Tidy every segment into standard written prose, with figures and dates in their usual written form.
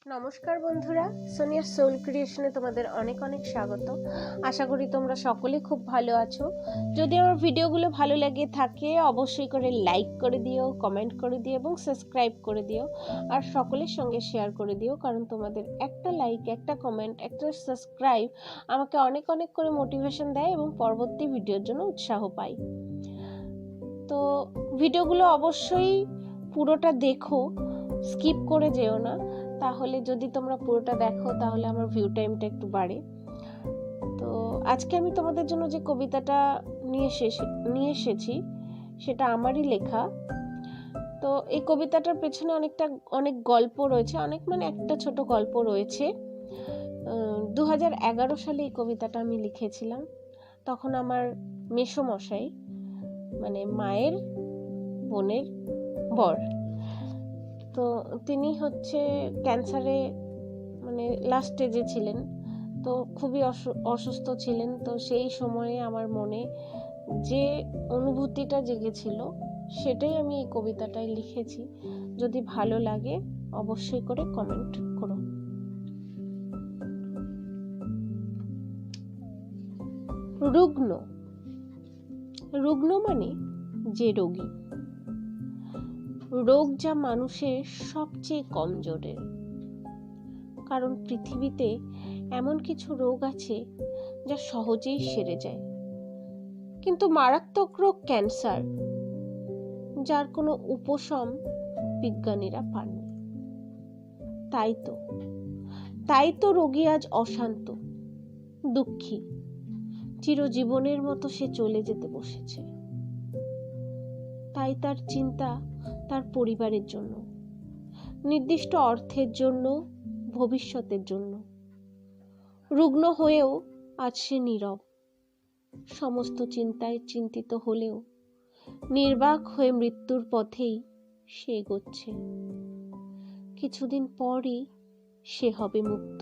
নমস্কার বন্ধুরা, সোনিয়ার সোল ক্রিয়েশনে তোমাদের অনেক অনেক স্বাগত। আশা করি তোমরা সকলে খুব ভালো আছো। যদি আমার ভিডিওগুলো ভালো লাগে থাকে অবশ্যই করে লাইক করে দিও, কমেন্ট করে দিও এবং সাবস্ক্রাইব করে দিও। আর সকলের সঙ্গে শেয়ার করে দিও, কারণ তোমাদের একটা লাইক, একটা কমেন্ট, একটা সাবস্ক্রাইব আমাকে অনেক অনেক করে মোটিভেশন দেয় এবং পরবর্তী ভিডিওর জন্য উৎসাহ পাই। তো ভিডিওগুলো অবশ্যই পুরোটা দেখো, স্কিপ করে যেও না। তাহলে যদি তোমরা পুরোটা দেখো তাহলে আমার ভিউ টাইমটা একটু বাড়ে। তো আজকে আমি তোমাদের জন্য যে কবিতাটা নিয়ে এসেছি সেটা আমারই লেখা। তো এই কবিতাটার পেছনে অনেক গল্প রয়েছে, একটা ছোট গল্প রয়েছে। 2011 সালে এই কবিতাটা আমি লিখেছিলাম। তখন আমার মেসোমশাই, মানে মায়ের বোনের বর, তো তিনি হচ্ছে ক্যান্সারে লাস্ট স্টেজে ছিলেন। তো খুবই অসুস্থ ছিলেন। তো সেই সময়ে আমার মনে যে অনুভূতিটা জেগেছিল সেটাই আমি এই কবিতাটায় লিখেছি। যদি ভালো লাগে অবশ্যই করে কমেন্ট করো। রুগ্ন। রুগ্ন মানে যে রোগী। রোগ যা মানুষের সবচেয়ে কমজোরের, কারণ পৃথিবীতে এমন কিছু রোগ আছে যা সহজেই সেরে যায়, কিন্তু মারাত্মক রোগ ক্যান্সার, যার কোনো উপশম বিজ্ঞানীরা পাননি। তাই তো রোগী আজ অশান্ত, দুঃখী, চিরজীবনের মতো সে চলে যেতে বসেছে। তাই তার চিন্তা তার পরিবারের জন্য, নির্দিষ্ট অর্থের জন্য, ভবিষ্যতের জন্য। রুগ্ন হয়েও আজ সে নীরব, সমস্ত চিন্তায় চিন্তিত হলেও নির্বাক হয়ে মৃত্যুর পথেই সে এগোচ্ছে। কিছুদিন পরই সে হবে মুক্ত,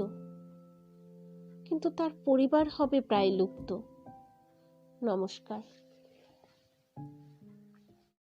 কিন্তু তার পরিবার হবে প্রায় লুপ্ত। নমস্কার।